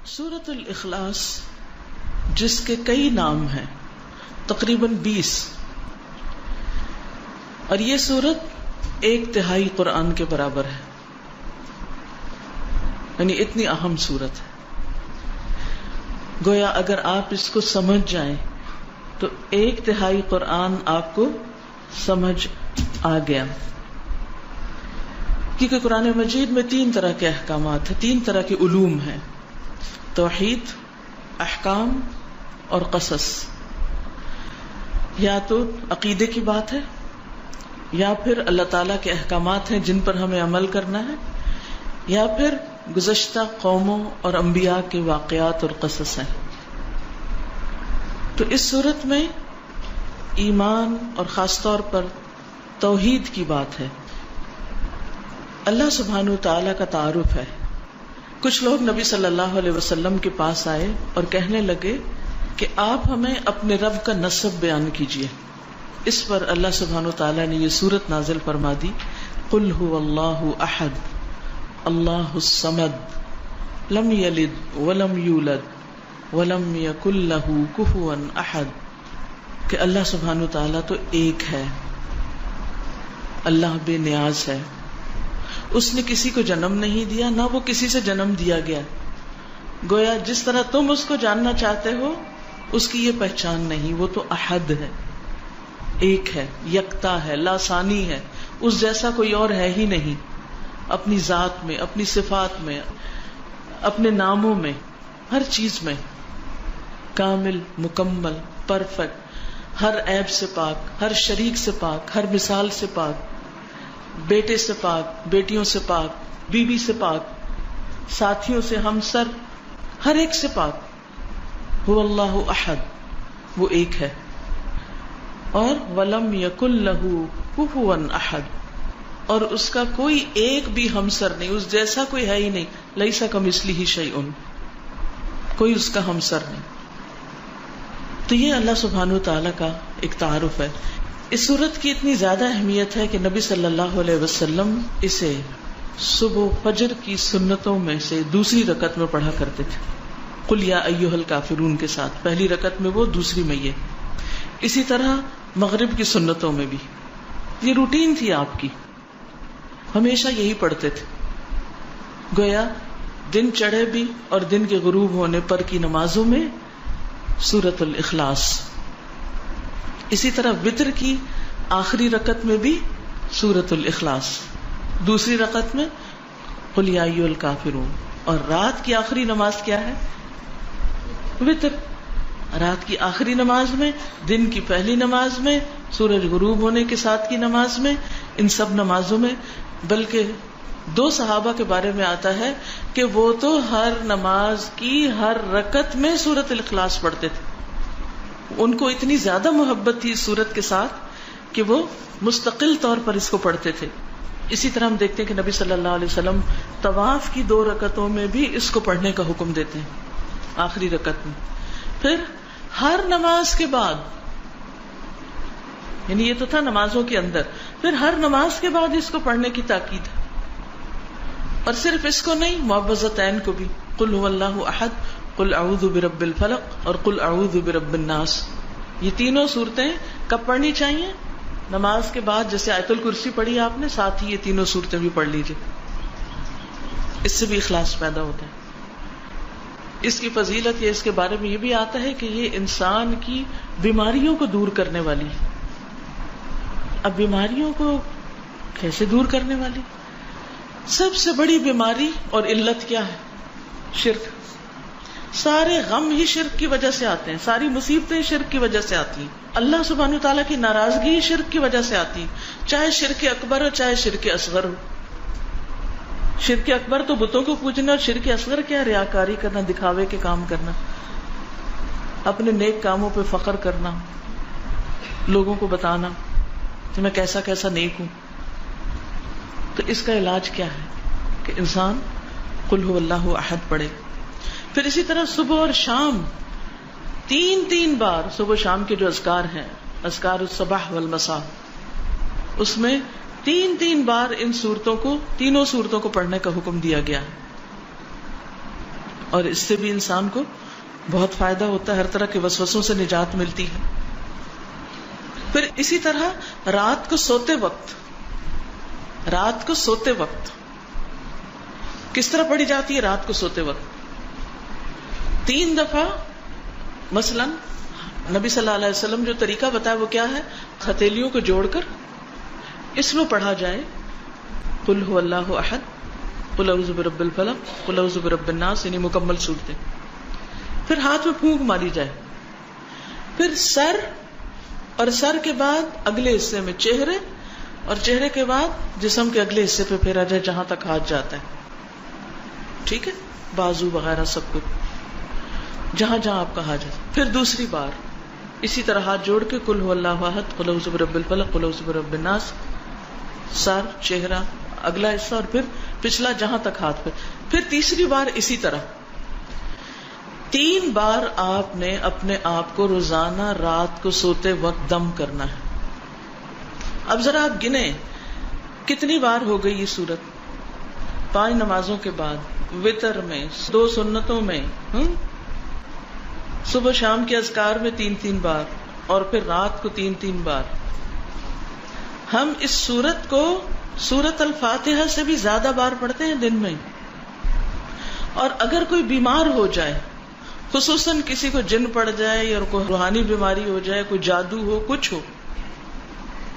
سورۃ الاخلاص جس کے کئی نام ہیں، تقریباً 20، اور یہ سورت 1/3 قرآن کے برابر ہے، یعنی اتنی اہم سورت ہے۔ گویا اگر آپ اس کو سمجھ جائیں تو 1/3 قرآن آپ کو سمجھ آ گیا، کیونکہ قرآن مجید میں 3 طرح کے احکامات ہیں، 3 طرح کے علوم ہیں: توحید، احکام اور قصص۔ یا تو عقیدے کی بات ہے، یا پھر اللہ تعالیٰ کے احکامات ہیں جن پر ہمیں عمل کرنا ہے، یا پھر گزشتہ قوموں اور انبیاء کے واقعات اور قصص ہیں۔ تو اس صورت میں ایمان اور خاص طور پر توحید کی بات ہے، اللہ سبحانہ و تعالیٰ کا تعارف ہے۔ کچھ لوگ نبی صلی اللہ علیہ وسلم کے پاس آئے اور کہنے لگے کہ آپ ہمیں اپنے رب کا نسب بیان کیجیے۔ اس پر اللہ سبحانہ و تعالیٰ نے یہ سورت نازل فرما دی: قل هو اللہ احد اللہ الصمد لم یلد ولم یولد ولم یکن لہ کفوا احد، کہ اللہ سبحانہ و تعالیٰ تو ایک ہے، اللہ بے نیاز ہے، اس نے کسی کو جنم نہیں دیا، نہ وہ کسی سے جنم دیا گیا۔ گویا جس طرح تم اس کو جاننا چاہتے ہو، اس کی یہ پہچان نہیں، وہ تو احد ہے، ایک ہے، یکتا ہے، لاسانی ہے، اس جیسا کوئی اور ہے ہی نہیں، اپنی ذات میں، اپنی صفات میں، اپنے ناموں میں، ہر چیز میں کامل، مکمل، پرفیکٹ، ہر عیب سے پاک، ہر شریک سے پاک، ہر مثال سے پاک، بیٹے سے پاک، بیٹیوں سے پاک، بیوی سے پاک، ساتھیوں سے، ہمسر، ہر ایک سے پاک۔ هو اللہ احد، وہ ایک ہے، اور ولم یکن لہ کفوا احد، اور اس کا کوئی ایک بھی ہمسر نہیں، اس جیسا کوئی ہے ہی نہیں، لیس کمثلہ شیء، کوئی اس کا ہمسر نہیں۔ تو یہ اللہ سبحانہ و تعالیٰ کا ایک تعارف ہے۔ اس سورت کی اتنی زیادہ اہمیت ہے کہ نبی صلی اللہ علیہ وسلم اسے صبح فجر کی سنتوں میں سے دوسری رکعت میں پڑھا کرتے تھے، قل یا ایھا الکافرون کے ساتھ، پہلی رکعت میں وہ، دوسری میں یہ۔ اسی طرح مغرب کی سنتوں میں بھی یہ روٹین تھی آپ کی، ہمیشہ یہی پڑھتے تھے۔ گویا دن چڑھے بھی اور دن کے غروب ہونے پر کی نمازوں میں سورۃ الاخلاص، اسی طرح وتر کی آخری رکعت میں بھی سورۃ الاخلاص، دوسری رکعت میں قل یا ایھا الکافرون، اور رات کی آخری نماز کیا ہے؟ وتر۔ رات کی آخری نماز میں، دن کی پہلی نماز میں، سورج غروب ہونے کے ساتھ کی نماز میں، ان سب نمازوں میں۔ بلکہ 2 صحابہ کے بارے میں آتا ہے کہ وہ تو ہر نماز کی ہر رکعت میں سورۃ الاخلاص پڑھتے تھے، ان کو اتنی زیادہ محبت تھی اس سورت کے ساتھ کہ وہ مستقل طور پر اس کو پڑھتے تھے۔ اسی طرح ہم دیکھتے ہیں کہ نبی صلی اللہ علیہ وسلم طواف کی 2 رکعتوں میں بھی اس کو پڑھنے کا حکم دیتے ہیں، آخری رکعت میں۔ پھر ہر نماز کے بعد، یعنی یہ تو تھا نمازوں کے اندر، پھر ہر نماز کے بعد اس کو پڑھنے کی تاکید ہے۔ اور صرف اس کو نہیں، معوذتین کو بھی، قل هو اللہ احد، قل اعوذ برب الفلق اور قل اعوذ برب الناس، یہ تینوں صورتیں کب پڑھنی چاہیے؟ نماز کے بعد۔ جیسے آیت الکرسی پڑھی آپ نے، ساتھ ہی یہ تینوں صورتیں بھی پڑھ لیجیے، اس سے بھی اخلاص پیدا ہوتا ہے۔ اس کی فضیلت یا اس کے بارے میں یہ بھی آتا ہے کہ یہ انسان کی بیماریوں کو دور کرنے والی ہے۔ اب بیماریوں کو کیسے دور کرنے والی؟ سب سے بڑی بیماری اور علت کیا ہے؟ شرک۔ سارے غم ہی شرک کی وجہ سے آتے ہیں، ساری مصیبتیں شرک کی وجہ سے آتی ہیں، اللہ سبحانہ تعالیٰ کی ناراضگی شرک کی وجہ سے آتی، چاہے شرک اکبر ہو چاہے شرک اصغر ہو۔ شرک اکبر تو بتوں کو پوجنا، اور شرک اصغر کیا؟ ریاکاری کرنا، دکھاوے کے کام کرنا، اپنے نیک کاموں پہ فخر کرنا، لوگوں کو بتانا کہ میں کیسا کیسا نیک ہوں۔ تو اس کا علاج کیا ہے کہ انسان قل هو اللہ احد پڑھے۔ پھر اسی طرح صبح اور شام 3 بار، صبح شام کے جو اذکار ہیں، اذکار الصباح والمساء، اس میں 3 بار ان صورتوں کو، تینوں صورتوں کو پڑھنے کا حکم دیا گیا ہے۔ اور اس سے بھی انسان کو بہت فائدہ ہوتا ہے، ہر طرح کے وسوسوں سے نجات ملتی ہے. پھر اسی طرح رات کو سوتے وقت کس طرح پڑھی جاتی ہے؟ رات کو سوتے وقت 3 دفعہ. مثلا نبی صلی اللہ علیہ وسلم جو طریقہ بتایا وہ کیا ہے؟ ہتھیلیوں کو جوڑ کر اس میں پڑھا جائے قل هو اللہ احد، قل اعوذ برب الفلق، قل اعوذ برب الناس، یعنی مکمل صورتیں. پھر ہاتھ میں پھونک ماری جائے، پھر سر، اور سر کے بعد اگلے حصے میں چہرے، اور چہرے کے بعد جسم کے اگلے حصے پہ پھیرا جائے جہاں تک ہاتھ جاتا ہے. ٹھیک ہے، بازو وغیرہ سب کچھ جہاں جہاں آپ کا ہاتھ جاتا. پھر دوسری بار اسی طرح ہاتھ جوڑ کے قل هو اللہ احد، قل اعوذ برب الفلق، قل اعوذ برب الناس، سر، چہرہ، اگلا حصہ، اور پھر پچھلا جہاں تک ہاتھ پہ. پھر تیسری بار اسی طرح 3 بار آپ نے اپنے آپ کو روزانہ رات کو سوتے وقت دم کرنا ہے. اب ذرا آپ گنیں کتنی بار ہو گئی یہ صورت؟ 5 نمازوں کے بعد، وتر میں، 2 سنتوں میں، صبح شام کے اذکار میں 3 بار، اور پھر رات کو 3 بار. ہم اس صورت کو سورت الفاتحہ سے بھی زیادہ بار پڑھتے ہیں دن میں. اور اگر کوئی بیمار ہو جائے، خصوصاً کسی کو جن پڑ جائے یا کوئی روحانی بیماری ہو جائے، کوئی جادو ہو، کچھ ہو،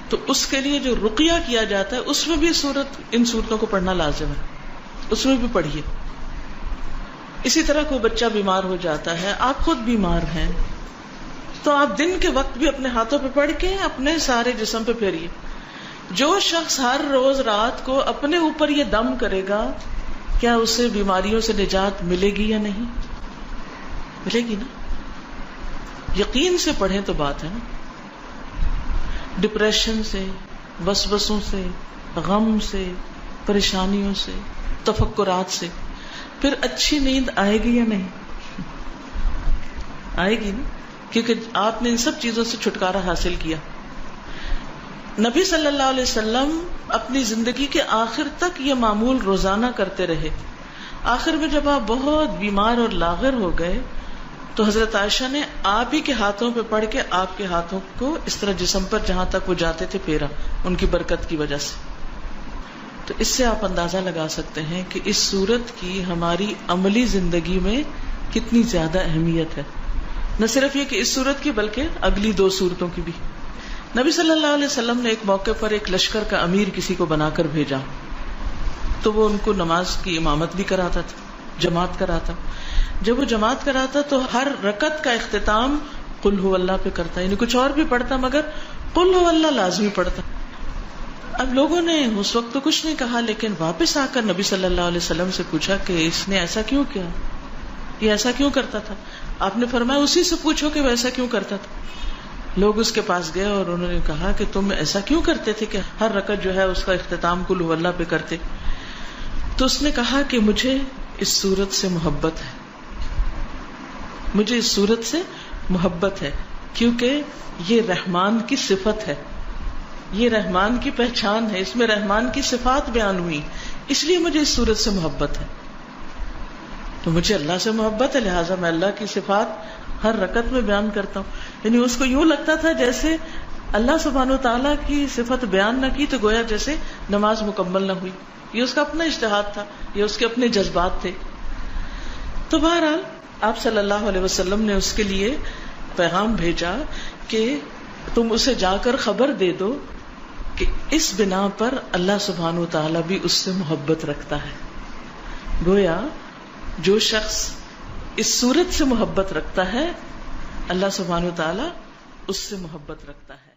تو اس کے لیے جو رقیہ کیا جاتا ہے اس میں بھی ان صورتوں کو پڑھنا لازم ہے، اس میں بھی پڑھیے. اسی طرح کوئی بچہ بیمار ہو جاتا ہے، آپ خود بیمار ہیں، تو آپ دن کے وقت بھی اپنے ہاتھوں پہ پڑھ کے اپنے سارے جسم پہ پھیریے. جو شخص ہر روز رات کو اپنے اوپر یہ دم کرے گا، کیا اسے بیماریوں سے نجات ملے گی یا نہیں؟ ملے گی نا. یقین سے پڑھیں تو بات ہے نا. ڈپریشن سے، وسوسوں سے، غم سے، پریشانیوں سے، تفکرات سے پھر اچھی نیند آئے گی یا نہیں؟ آئے گی نا، کیونکہ آپ نے ان سب چیزوں سے چھٹکارا حاصل کیا. نبی صلی اللہ علیہ وسلم اپنی زندگی کے آخر تک یہ معمول روزانہ کرتے رہے. آخر میں جب آپ بہت بیمار اور لاغر ہو گئے تو حضرت عائشہ نے آپ ہی کے ہاتھوں پہ پڑھ کے آپ کے ہاتھوں کو اس طرح جسم پر جہاں تک وہ جاتے تھے پھیرا، ان کی برکت کی وجہ سے. تو اس سے آپ اندازہ لگا سکتے ہیں کہ اس سورت کی ہماری عملی زندگی میں کتنی زیادہ اہمیت ہے. نہ صرف یہ کہ اس سورت کی بلکہ اگلی 2 سورتوں کی بھی. نبی صلی اللہ علیہ وسلم نے ایک موقع پر ایک لشکر کا امیر کسی کو بنا کر بھیجا، تو وہ ان کو نماز کی امامت بھی کراتا تھا، جماعت کراتا. جب وہ جماعت کراتا تو ہر رکعت کا اختتام قل هو اللہ پہ کرتا، یعنی کچھ اور بھی پڑھتا مگر قل هو اللہ لازمی پڑھتا. اب لوگوں نے اس وقت تو کچھ نہیں کہا، لیکن واپس آ کر نبی صلی اللہ علیہ وسلم سے پوچھا کہ اس نے ایسا کیوں کیا، یہ ایسا کیوں کرتا تھا؟ آپ نے فرمایا اسی سے پوچھو کہ وہ ایسا کیوں کرتا تھا. لوگ اس کے پاس گئے اور انہوں نے کہا کہ تم ایسا کیوں کرتے تھے کہ ہر رکعت جو ہے اس کا اختتام قل هو اللہ پہ کرتے؟ تو اس نے کہا کہ مجھے اس سورت سے محبت ہے، مجھے اس سورت سے محبت ہے، کیونکہ یہ رحمان کی صفت ہے، یہ رحمان کی پہچان ہے، اس میں رحمان کی صفات بیان ہوئی، اس لیے مجھے اس سورت سے محبت ہے. تو مجھے اللہ سے محبت ہے، لہٰذا میں اللہ کی صفات ہر رکعت میں بیان کرتا ہوں. یعنی اس کو یوں لگتا تھا جیسے اللہ سبحانہ وتعالیٰ کی صفت بیان نہ کی تو گویا جیسے نماز مکمل نہ ہوئی. یہ اس کا اپنا اجتہاد تھا، یہ اس کے اپنے جذبات تھے. تو بہرحال آپ صلی اللہ علیہ وسلم نے اس کے لیے پیغام بھیجا کہ تم اسے جا کر خبر دے دو کہ اس بنا پر اللہ سبحانہ وتعالیٰ بھی اس سے محبت رکھتا ہے. گویا جو شخص اس صورت سے محبت رکھتا ہے اللہ سبحانہ وتعالیٰ اس سے محبت رکھتا ہے.